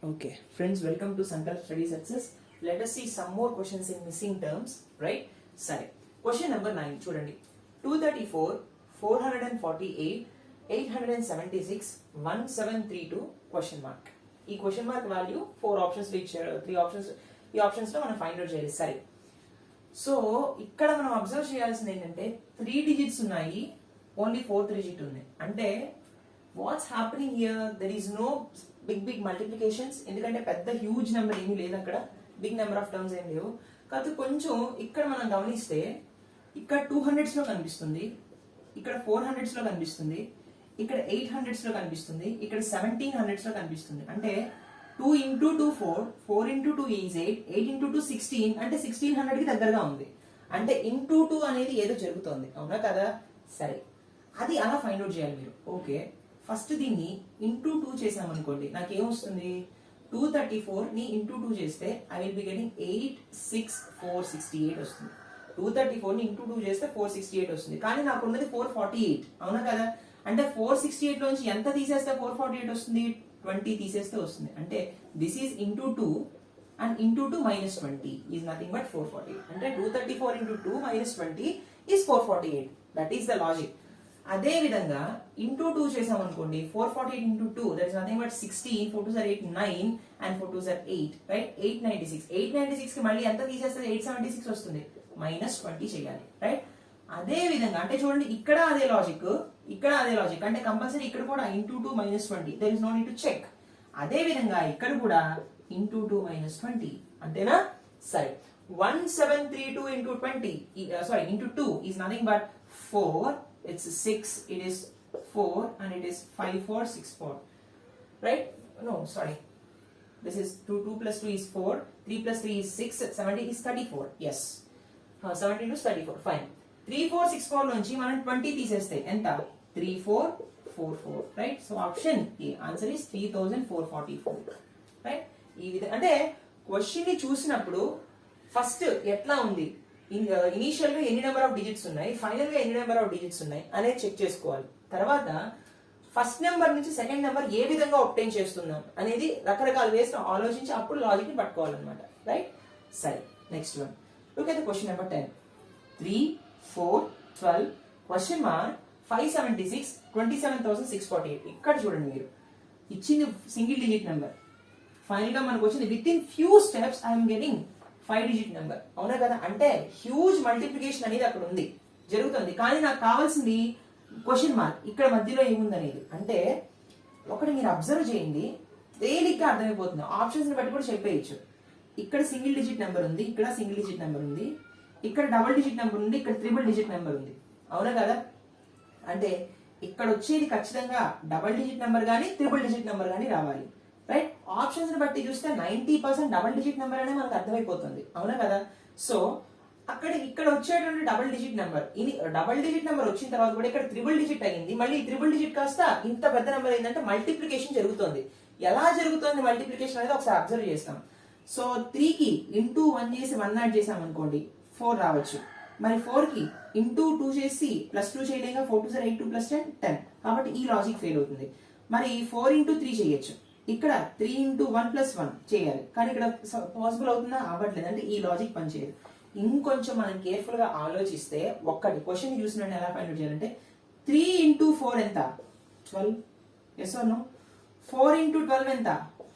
Okay, friends, welcome to Sankalp Study Success. Let us see some more questions in missing terms, right? Sorry. Question number 9, చూడండి. 234, 448, 876, 1732 question mark. ఈ question mark value 4 options లో ఇచ్చారు, 3 options. ఈ options లో మనం find out చేయాలి. సరే. So ఇక్కడ మనం అబ్జర్వ్ చేయాల్సింది ఏంటంటే 3 digits ఉన్నాయి, ఓన్లీ 4th digit ఉంది. అంటే what's happening here, there is no big multiplications. ఎందుకంటే పెద్ద హ్యూజ్ నెంబర్ ఏమీ లేదు అక్కడ, బిగ్ నెంబర్ ఆఫ్ టర్మ్స్ ఏం లేవు. కాకపోతే కొంచెం ఇక్కడ మనం గమనిస్తే ఇక్కడ 200s లో కనిపిస్తుంది, ఇక్కడ 400s లో కనిపిస్తుంది, ఇక్కడ 800s లో కనిపిస్తుంది, ఇక్కడ 1700s లో కనిపిస్తుంది. అంటే 2 into 2 4, 4 into 2 is 8, 8 into 2 16, అంటే 1600 కి దగ్గరగా ఉంది. అంటే ఇంటూ 2 అనేది ఏదో జరుగుతోంది, అవునా కదా? సరే, అది అలా ఫైండ్ అవుట్ చేయాలి మీరు. ఓకే, ఫస్ట్ దీన్ని ఇంటూ 2 చేసామనుకోండి, నాకు ఏమొస్తుంది? 234 ని ఇంటూ 2 చేస్తే ఐ విల్ బి గెటింగ్ 86468 వస్తుంది. 234 ని ఇంటూ 2 చేస్తే 468 వస్తుంది. కానీ నాకు ఉన్నది 448, అవునా కదా? అంటే 468 లోంచి ఎంత తీసేస్తే 448 వస్తుంది? 20 తీసేస్తే వస్తుంది. అంటే this is into 2 and into 2 minus 20 is nothing but 448. అంటే 234 into 2 minus 20 is 448. That is the logic. అదే విధంగా ఇంటూ 2 చేసాం అనుకోండి, 448 into 2, that is nothing but 16, 4 2s are 8, 9 and 4 2s are 8, right? 896. 896 కి మళ్ళీ ఎంత తీసేస్తే 876 వస్తుంది, మైనస్ 20 చేయాలి, రైట్? అదే విధంగా అంటే చూడండి, ఇక్కడ అదే లాజిక్, ఇక్కడ అదే లాజిక్. అంటే కంపల్సరీ ఇక్కడ కూడా into 2 minus 20, there is no need to check. అదే విధంగా ఇక్కడ కూడా ఇంటూ 2 minus 20, అంతేనా? సరే, 1732 into 20, sorry into 2 is nothing but 4, it's 6, it is 4 and it is 5464, right? No, sorry, this is 2 plus 2 is 4, 3 plus 3 is 6, 70 is 34. Yes, 17 is 34. Fine. 3464 నుంచి మనం 20 తీసేస్తే ఎంత? 3444, right? So option A, answer is 3444, right? ఈ విధంగా అంటే question ని చూసినప్పుడు first ఎట్లా ఉంది, ఇనీషియల్ గా ఎన్ని నెంబర్ ఆఫ్ డిజిట్స్ ఉన్నాయి, ఫైనల్ గా ఎన్ని నెంబర్ ఆఫ్ డిజిట్స్ ఉన్నాయి అనేది చెక్ చేసుకోవాలి. తర్వాత ఫస్ట్ నెంబర్ నుంచి సెకండ్ నెంబర్ ఏ విధంగా ఒబ్టైన్ చేస్తున్నాం అనేది రకరకాల వేస్ ఆలోచించి అప్పుడు లాజిక్ ని పట్టుకోవాలన్నమాట, రైట్? సరే, next one. Look at the question number 10. 3 4 12 question mark 576 27648. ఇక్కడ చూడండి, మీరు ఇచ్చింది సింగిల్ డిజిట్ నెంబర్, ఫైనల్ గా మనకు వచ్చింది with in few steps I'm getting 5 digit number, అవునా కదా? అంటే హ్యూజ్ మల్టిప్లికేషన్ అనేది అక్కడ ఉంది, జరుగుతుంది. కానీ నాకు కావాల్సింది క్వశ్చన్ మార్క్ ఇక్కడ మధ్యలో ఏముంది అనేది. అంటే ఒకటి మీరు అబ్జర్వ్ చేయండి, తేలిగ్గా అర్థమైపోతుంది. ఆప్షన్స్ ని బట్టి కూడా చెప్పేయచ్చు. ఇక్కడ సింగిల్ డిజిట్ నెంబర్ ఉంది, ఇక్కడ సింగిల్ డిజిట్ నెంబర్ ఉంది, ఇక్కడ డబుల్ డిజిట్ నెంబర్ ఉంది, ఇక్కడ ట్రిపుల్ డిజిట్ నెంబర్ ఉంది, అవునా కదా? అంటే ఇక్కడ వచ్చేది ఖచ్చితంగా డబుల్ డిజిట్ నెంబర్ కానీ ట్రిపుల్ డిజిట్ నెంబర్ కానీ రావాలి, రైట్? ఆప్షన్స్ ని బట్టి చూస్తే 90% డబుల్ డిజిట్ నెంబర్ అనే మనకు అర్థమైపోతుంది, అవునా కదా? సో ఇక్కడ వచ్చేటువంటి డబుల్ డిజిట్ నెంబర్, ఇది డబుల్ డిజిట్ నెంబర్ వచ్చిన తర్వాత కూడా ఇక్కడ త్రిబుల్ డిజిట్ అయింది, మళ్ళీ త్రిబుల్ డిజిట్ కాస్త ఇంత పెద్ద నెంబర్ అయిందంటే మల్టిప్లికేషన్ జరుగుతుంది. ఎలా జరుగుతుంది మల్టిప్లికేషన్ అనేది ఒకసారి అబ్జర్వ్ చేస్తాం. సో 3 కి ఇంటూ 1 చేసి 1 యాడ్ చేసాం అనుకోండి, 4 రావచ్చు. మరి 4 కి ఇంటూ 2 చేసి ప్లస్ 2 చేయలేక 4 2 8 2 ప్లస్ 10 10. కాబట్టి ఈ లాజిక్ ఫెయిల్ అవుతుంది. మరి 4 ఇంటూ 3 చేయొచ్చు, ఇక్కడ 3 into 1 plus 1 చేయాలి, కానీ ఇక్కడ పాసిబుల్ అవుతుందా? అవ్వట్లేదు. అంటే ఈ లాజిక్ పనిచేయదు. ఇంకొంచెం మనం కేర్ఫుల్ గా ఆలోచిస్తే ఒక్కటి క్వశ్చన్ చూసిన ఎలా ఫైండ్ అవుట్ చేయాలంటే 3 into 4 ఎంత? 12. Yes or no? 4 into 12 ఎంత?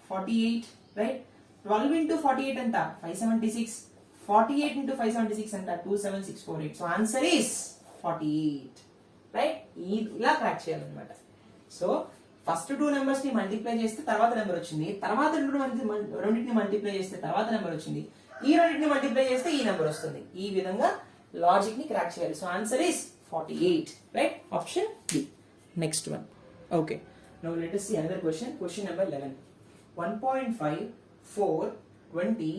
48, రైట్? 12 into 48 ఎంత? 576. 48 into 576 ఎంత? 27648. So answer is 48, right? ఇలా క్రాక్ చేయాలన్నమాట. సో ఫస్ట్ 2 నెంబర్స్ ని మల్టిప్లై చేస్తే తర్వాత నెంబర్ వచ్చింది, తర్వాత రెండింటిని మల్టిప్లై చేస్తే తర్వాత నెంబర్ వచ్చింది, ఈ రెండింటిని మల్టిప్లై చేస్తే ఈ నెంబర్ వస్తుంది. ఈ విధంగా లాజిక్ ని క్రాక్ చేయాలి. So answer is 48, right? Option B. Next one. Okay, now let us see another question. Question number 11. 1.5 4 20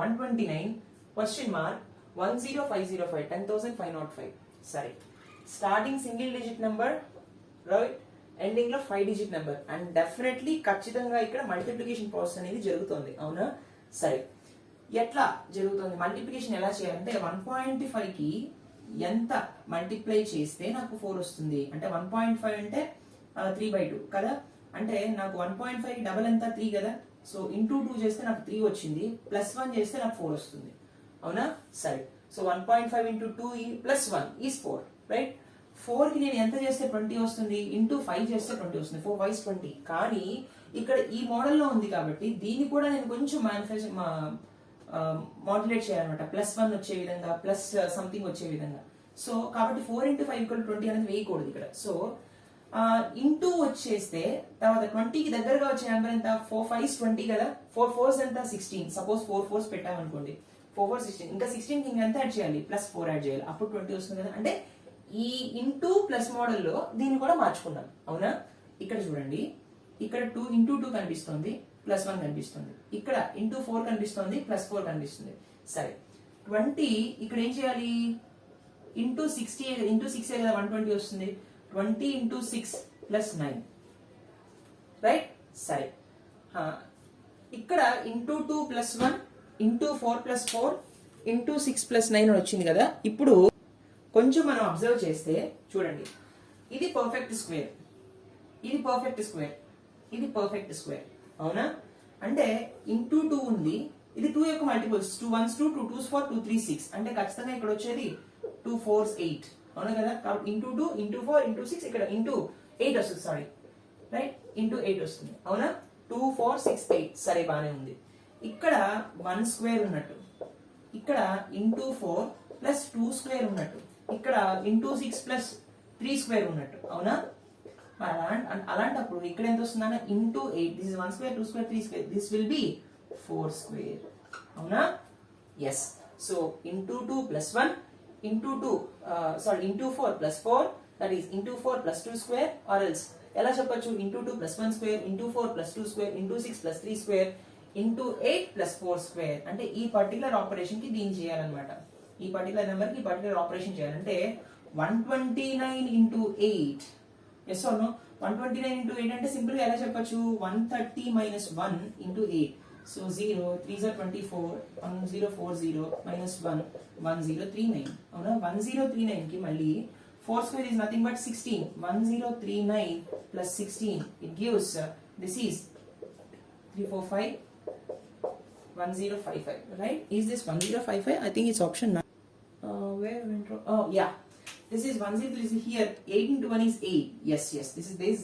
129 question mark 10505 10505. సరే, starting single digit number, right? Ending లో 5 digit నెంబర్, అండ్ డెఫినెట్లీ ఖచ్చితంగా ఇక్కడ multiplication process అనేది జరుగుతుంది, అవునా? సరే, ఎట్లా జరుగుతుంది మల్టిప్లికేషన్ ఎలా చేయాలంటే 1.5 కి ఎంత మల్టిప్లై చేస్తే నాకు 4 వస్తుంది అంటే 1.5 అంటే 3/2 కదా? అంటే నాకు 1.5 కి డబల్ ఎంత? 3 కదా? సో ఇంటూ 2 చేస్తే నాకు 3 వచ్చింది, ప్లస్ 1 చేస్తే నాకు 4 వస్తుంది, అవునా? సరే, so 1.5 into 2 plus 1 is 4, right? 4కి నేను ఎంత చేస్తే 20 వస్తుంది, ఇంటూ 5 చేస్తే 20 వస్తుంది, 4 5 20. కానీ ఇక్కడ ఈ మోడల్లో ఉంది కాబట్టి దీన్ని కూడా నేను కొంచెం మాడ్యులేట్ చేయాలన్నమాట, ప్లస్ 1 వచ్చే విధంగా, ప్లస్ సంథింగ్ వచ్చే విధంగా. సో కాబట్టి 4 ఇంటూ 5 20 అనేది వేయకూడదు ఇక్కడ. సో ఇంటూ వచ్చేస్తే తర్వాత 20కి దగ్గరగా వచ్చే నెంబర్ ఎంత, 4 5 20 కదా, 4 4s ఎంత 16. సపోజ్ 4 4s పెట్టామనుకోండి, 4 4 16, ఇంకా 16కి ఇంకెంత యాడ్ చేయాలి, ప్లస్ 4 యాడ్ చేయాలి, అప్పుడు 20 వస్తుంది కదా. అంటే ఈ ఇంటూ ప్లస్ మోడల్లో దీన్ని కూడా మార్చుకున్నాం, అవునా? ఇక్కడ చూడండి, ఇక్కడ 2 ఇంటూ 2 కనిపిస్తుంది, ప్లస్ 1 కనిపిస్తుంది, ఇక్కడ ఇంటూ 4 కనిపిస్తుంది, ప్లస్ 4 కనిపిస్తుంది. సరే, 20 ఇక్కడ ఏం చేయాలి, ఇంటూ 60 ఇంటూ 6 కదా 120 వస్తుంది, 20 ఇంటూ 6 ప్లస్ 9, రైట్? సరే, ఇక్కడ into 2 plus 1 into 4 plus 4 into 6 plus 9 వచ్చింది కదా. ఇప్పుడు కొంచెం మనం అబ్జర్వ్ చేస్తే చూడండి, ఇది పర్ఫెక్ట్ స్క్వేర్, ఇది పర్ఫెక్ట్ స్క్వేర్, ఇది పర్ఫెక్ట్ స్క్వేర్, అవునా? అంటే ఇంటూ 2 ఉంది, ఇది 2 యొక్క మల్టిపుల్స్, 2 1s 2, 2 2s 4, 2 3 6, అంటే ఖచ్చితంగా ఇక్కడ వచ్చేది 2 4s 8, అవునా కదా? కాబట్టి ఇంటూ 2 ఇంటూ 4 ఇంటూ 6, ఇక్కడ ఇంటూ 8 వస్తుంది, సారీ, రైట్? ఇంటూ 8 వస్తుంది, అవునా? 2 4 6 8, సరే, బానే ఉంది. ఇక్కడ 1 స్క్వేర్ ఉన్నట్టు, ఇక్కడ ఇంటూ 4 ప్లస్ 2 స్క్వేర్ ఉన్నట్టు, ఇక్కడ ఇంటూ 6 ప్లస్ 3 స్క్వేర్ ఉన్నట్టు, అవునా? అలాంటప్పుడు ఇక్కడ ఎంత వస్తుందన్న, into 8, this is 1 square 2 square 3 square, this will be 4 square, అవునా? Yes. So into 2 plus 1 into 2 into 4 plus 4, that is into 4 plus 2 square, or else ఎలా చెప్పొచ్చు, into 2 plus 1 square into 4 plus 2 square into 6 plus 3 square into 8 plus 4 square. అంటే ఈ particular operation కి దీన్ని చేయాలన్నమాట, ఈ particular number కి పర్టికులర్ ఆపరేషన్ చేయాలంటే 129 into 8, yes or no? 129 into 8 అంటే సింపుల్ గా ఎలా చెప్పొచ్చు, 130 minus 1 into 8. So 0 3s are 24, 1040 minus 1 1039, అవునా? 1039 కి మళ్ళీ 4 square is nothing but 16, 1039 plus 16, it gives this is 345 1055, right? Is this 1055? I think it's option 9. Where went wrong? Oh yeah, this is 103 here, 8 into 1 is 8. Yes, this is this,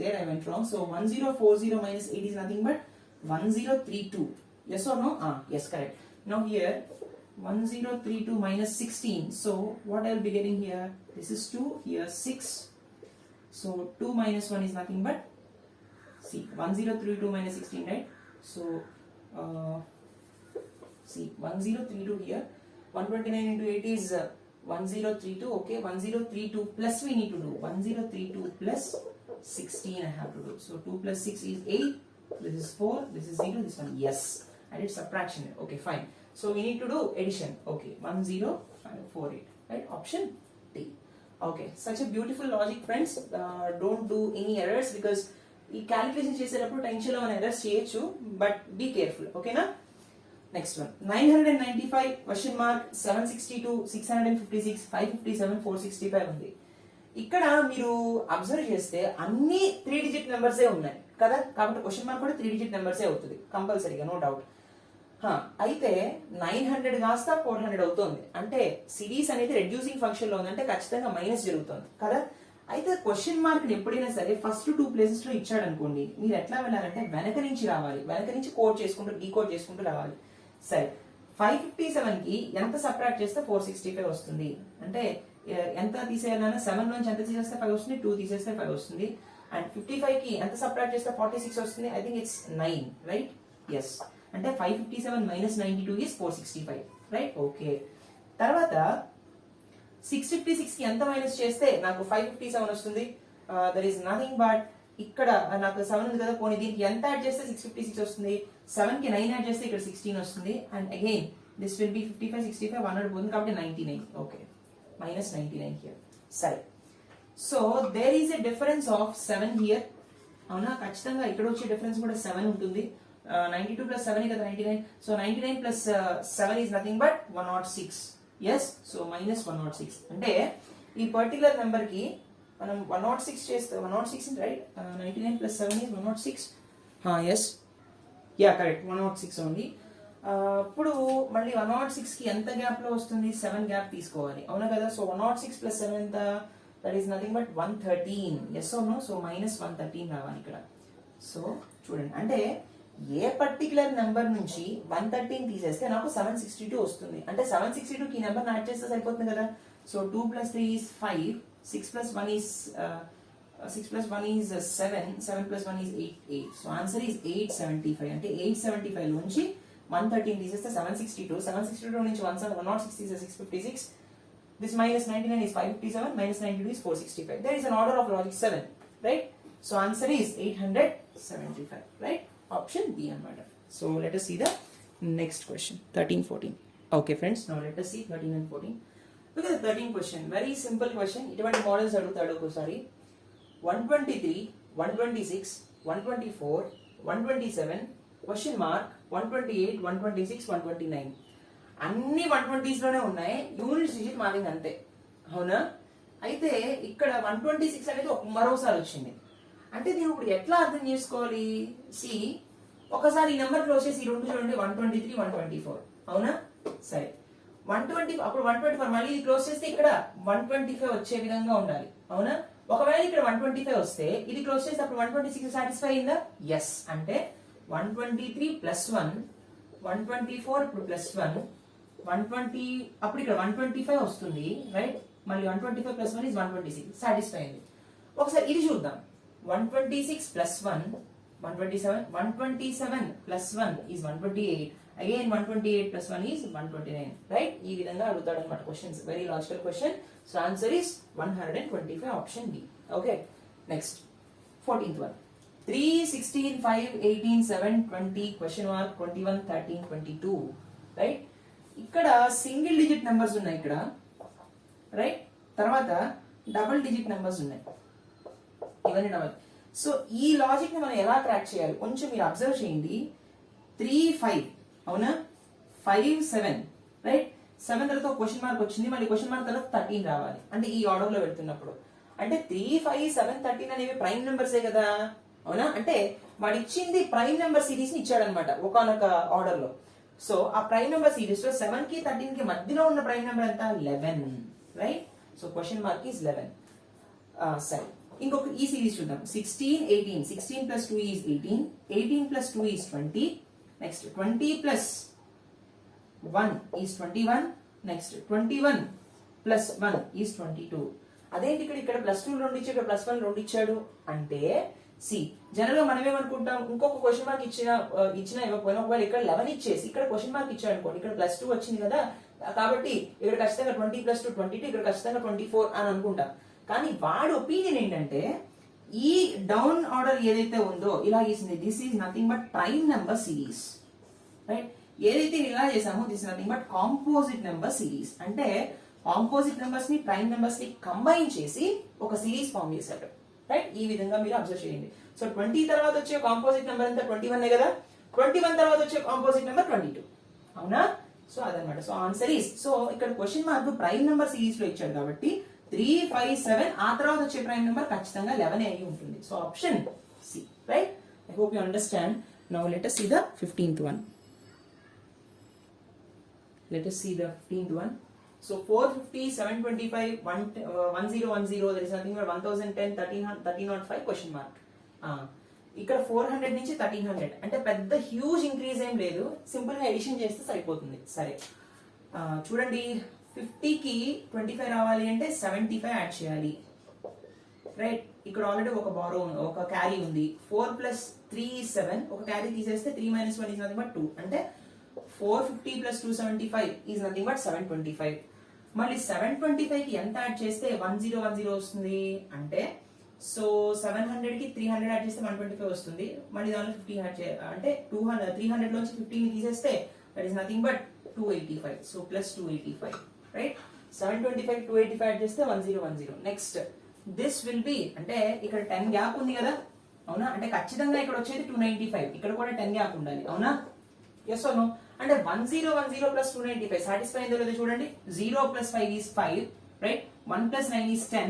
there I went wrong. So 1040 minus 8 is nothing but 1032. Yes or no? Yes, correct. Now here 1032 minus 16. So what I will be getting here? This is 2, here 6. So 2 minus 1 is nothing but, see, 1032 minus 16, right? So see, 1032 here, 129 into 8 is 1032. Okay, 1032 plus we need to do 1032 plus 16 I have to do. So 2 plus 6 is 8. This is 4. This is 0. This one, yes. I did subtraction. Okay, fine. So we need to do addition. Okay, 10548. Right? Option D. Okay, such a beautiful logic, friends. Don't do any errors because ఈ calculation చేసేటప్పుడు tension లో మన errors చేయొచ్చు, but be careful, ఓకేనా? Next one 995 question mark 762 656 557 465 ఉంది. ఇక్కడ మీరు observe చేస్తే అన్ని 3 డిజిట్ నెంబర్సే ఉన్నాయి కదా, కాబట్టి క్వశ్చన్ మార్క్ కూడా 3 డిజిట్ నెంబర్సే అవుతుంది కంపల్సరీగా, నో డౌట్. అయితే 900 కాస్త 400 అవుతుంది, అంటే సిరీస్ అనేది రెడ్యూసింగ్ ఫంక్షన్ లో ఉంది, అంటే ఖచ్చితంగా మైనస్ జరుగుతుంది కదా. అయితే క్వశ్చన్ మార్క్ ఎప్పుడైనా సరే ఫస్ట్ 2 ప్లేసెస్ లో ఇచ్చాడు అనుకోండి, మీరు ఎట్లా వెళ్ళాలంటే వెనక నుంచి రావాలి, వెనక నుంచి కోడ్ చేసుకుంటూ డీకోడ్ చేసుకుంటూ రావాలి. సరే, 557 కి ఎంత సబ్ట్రాక్ట్ చేస్తే 465 వస్తుంది, అంటే ఎంత తీసేయాలన్నా 7 నుంచి ఎంత తీసేస్తే 5 వస్తుంది, 2 తీసేస్తే 5 వస్తుంది. అండ్ 55 కి ఎంత సబ్ట్రాక్ట్ చేస్తే 46 వస్తుంది, I think it's 9, right? Yes, అంటే 557 మైనస్ 92 ఇస్ 465, రైట్? ఓకే. తర్వాత 656 కి ఎంత మైనస్ చేస్తే నాకు 557 వస్తుంది, దర్ ఈస్ నథింగ్ బట్ ఇక్కడ నాకు 7 ఉంది కదా, పోనీ దీనికి ఎంత యాడ్ చేస్తే 656 వస్తుంది, 7 కి 9 యాడ్ చేస్తే ఇక్కడ 16 వస్తుంది, and again this will be 55 65 100 పోతుంది కాబట్టి 99. Okay, minus 99 here. సరే, so there is a difference of 7 here, అవునా? ఖచ్చితంగా ఇక్కడ వచ్చే డిఫరెన్స్ కూడా 7 ఉంటుంది. 92 ప్లస్ 7 కదా 99, so 99 plus 7 is nothing but 106. Yes, so minus 106. అంటే ఈ పర్టికులర్ నెంబర్ కి మనం 106 చేస్తే 106 right, 99 plus 7 is 106. Yes, yeah correct 106 only. ఇప్పుడు మళ్ళీ 106 కి ఎంత గ్యాప్ లో వస్తుంది? 7 గ్యాప్ తీసుకోవాలి, అవునా కదా? సో 106 ప్లస్ 7 ఎంత? That is nothing but 113. Yes or no? So minus 113 రావాలి ఇక్కడ. సో చూడండి, అంటే ఏ పర్టికులర్ నెంబర్ నుంచి 113 తీసేస్తే నాకు 762 వస్తుంది. అంటే 762 కి నెంబర్ యాడ్ చేస్తే సరిపోతుంది కదా. So 2 plus 3 is 5, 6 plus 1 is 7, 7 plus 1 is 8. So answer is 875. అంటే 875 నుంచి 113 తీసేస్తే 762 నుంచి 106 తీసేస్తే 656. This minus 99 is 557, minus 92 is 465. There is an order of logic 7, right? So answer is 875, right? Option B anamata. So let us see the next question, 13, 14. Okay friends, now let us see 13 and 14. Look at the 13 question, very simple question. ఇటువంటి models అడుగుతాడు ఒకసారి. 123, 126, 124, 127, question mark, 128, 126, 129. అన్ని 120s లోనే ఉన్నాయి, units digit మారింది అంతే, అవునా? అయితే ఇక్కడ 126 అనేది మరోసారి వచ్చింది. అంటే నేను ఇప్పుడు ఎట్లా అర్థం చేసుకోవాలి? సి, ఒకసారి ఈ నెంబర్ క్లోజ్ చేసి ఈ రెండు చూడండి, 123, 124, అవునా? సరే, 120 అప్పుడు 124 మళ్ళీ ఇది క్లోజ్ చేస్తే ఇక్కడ 125 వచ్చే విధంగా ఉండాలి, అవునా? ఒకవేళ ఇక్కడ 125 వస్తే ఇది క్లోజ్ చేస్తే అప్పుడు 126 సాటిస్ఫై అయిందా? ఎస్. అంటే 123 ప్లస్ 1, 124 ఇప్పుడు ప్లస్ 1, 120 అప్పుడు ఇక్కడ 125 వస్తుంది, రైట్? మళ్ళీ 125 ప్లస్ 1 ఇస్ 126, సాటిస్ఫై అయింది. ఒకసారి ఇది చూద్దాం, 126 plus 1, 127, 127 plus 1 is 128, again 128 plus 1 is 129, right? ఈ విధంగా అడుగుతాడు అనమాట questions, very logical question. So answer is 125, option B. Okay, next 14th one. 3, 16, 5, 18, 7, 20, question mark, 21, 13, 22, right? ఇక్కడ సింగిల్ డిజిట్ నెంబర్స్ ఉన్నాయి ఇక్కడ, రైట్? తర్వాత డబుల్ డిజిట్ నెంబర్స్ ఉన్నాయి, ఇవన్నీ డబుల్. సో ఈ లాజిక్ ని మనం ఎలా ట్రాక్ చేయాలి కొంచెం మీరు అబ్జర్వ్ చేయండి. 3, 5, అవునా? 5, 7, రైట్? 7 తర్వాత క్వశ్చన్ మార్క్ వచ్చింది, మళ్ళీ క్వశ్చన్ మార్క్ తర్వాత 13 రావాలి, అంటే ఈ ఆర్డర్ లో వెళ్తున్నప్పుడు. అంటే 3, 5, 7, 13 అనేవి ప్రైమ్ నెంబర్సే కదా, అవునా? అంటే వాడు ఇచ్చింది ప్రైమ్ నెంబర్ సిరీస్ ని ఇచ్చాడనమాట ఒకనొక ఆర్డర్ లో. సో ఆ ప్రైమ్ నెంబర్ సిరీస్ లో 7 కి 13 కి మధ్యలో ఉన్న ప్రైమ్ నెంబర్ ఎంత? 11, right? So question mark is 11. సరే, ఇంకొక ఈ సిరీస్ చూద్దాం. 16, 18, 16 plus 2 is 18, 18 plus 2 is 20, next 20 plus 1 is 21, next 21 plus 1 is 22. అదేంటి ఇక్కడ ప్లస్ 2 రెండు ఇచ్చాడు, ప్లస్ 1 రెండు ఇచ్చాడు అంటే సి, జనరల్ గా మనం ఏమనుకుంటాం, ఇంకొక క్వశ్చన్ మార్క్ ఇచ్చినా ఇవ్వకపోయినా, ఒకవేళ ఇక్కడ 11 ఇచ్చేసి ఇక్కడ క్వశ్చన్ మార్క్ ఇచ్చాడు అనుకోండి, ఇక్కడ ప్లస్ 2 వచ్చింది కదా, కాబట్టి ఇక్కడ ఖచ్చితంగా 20 plus 2 22, ఇక్కడ ఖచ్చితంగా 24 అని అనుకుంటాం. కానీ వాడి ఒపీనియన్ ఏంటంటే ఈ డౌన్ ఆర్డర్ ఏదైతే ఉందో ఇలా గీసింది, this is nothing but prime number series, right? ఏదైతే ఇలా చేసామో this nothing but composite number series. అంటే కాంపోజిట్ నెంబర్స్ ని ప్రైమ్ నెంబర్స్ ని కంబైన్ చేసి ఒక సిరీస్ ఫామ్ చేశాడు, రైట్? ఈ విధంగా మీరు అబ్జర్వ్ చేయండి. సో 20 తర్వాత వచ్చే కాంపోజిట్ నెంబర్ ఎంత? 21 కదా. 21 తర్వాత వచ్చే కాంపోజిట్ నెంబర్ 22, అవునా? సో అదనమాట. సో ఆన్సర్ ఈస్, సో ఇక్కడ question mark prime number series లో ఇచ్చాడు కాబట్టి 3, 5, 7 ఆ తర్వాత వచ్చే ప్రైమ్ నెంబర్ ఖచ్చితంగా 11 అయి ఉంటుంది. So option C, right? I hope you understand. Now let us see the 15th one. Let us see the 15th one. So 450, 725, 1010, there is nothing but 1010, 1305, question mark. ఇక్కడ 400 నుంచి 1300 అంటే పెద్ద హ్యూజ్ ఇంక్రీజ్ ఏం లేదు, simple గా edition చేస్తే సరిపోతుంది. సరే, చూడండి, 50 కి 25 రావాలి అంటే 75 యాడ్ చేయాలి, రైట్? ఇక్కడ ఆల్రెడీ ఒక ఒక క్యారీ ఉంది. 4 plus 3 is 7, ఒక క్యారీ తీసేస్తే 3 minus 1 is nothing but 2, అంటే 450 plus 275 is nothing but 725. మళ్ళీ 725 కి ఎంత యాడ్ చేస్తే 1010 వస్తుంది అంటే, సో 700 కి 300 యాడ్ చేస్తే 125 వస్తుంది. మళ్ళీ దానిలో 50 యాడ్ అంటే 300 లోంచి 50 ని తీసేస్తే that is nothing but 285. So plus 285, right? 725 285 add చేస్తే 1010. నెక్స్ట్ దిస్ విల్ బి, అంటే ఇక్కడ 10 గ్యాప్ ఉంది కదా, అవునా? అంటే ఖచ్చితంగా ఇక్కడ వచ్చేది 295, ఇక్కడ కూడా 10 గ్యాప్ ఉండాలి, అవునా? Yes or no? అంటే 1010 plus 295 సాటిస్ఫై అయిందో లేదో చూడండి. 0 plus 5 is 5, right? 1 plus 9 is 10,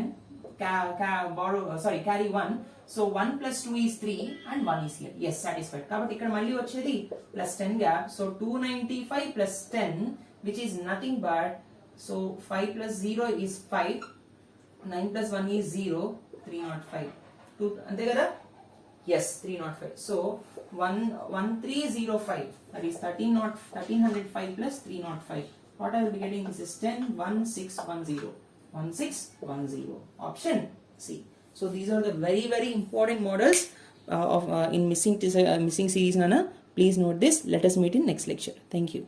carry 1. So 1 plus 2 is 3 and 1 is here. Yes, satisfied. కాబట్టి ఇక్కడ మళ్ళీ వచ్చేది plus 10 gap. So 295 plus 10, which is nothing but, so 5 plus 0 is 5. 9 plus 1 is 0. 305. అంతే కదా? Yes, 305. So 1305. That is 1305 plus 305. What I will be getting, this is 101610. 1610. Option C. So these are the very, very important models in missing series, Nana. Please note this. Let us meet in next lecture. Thank you.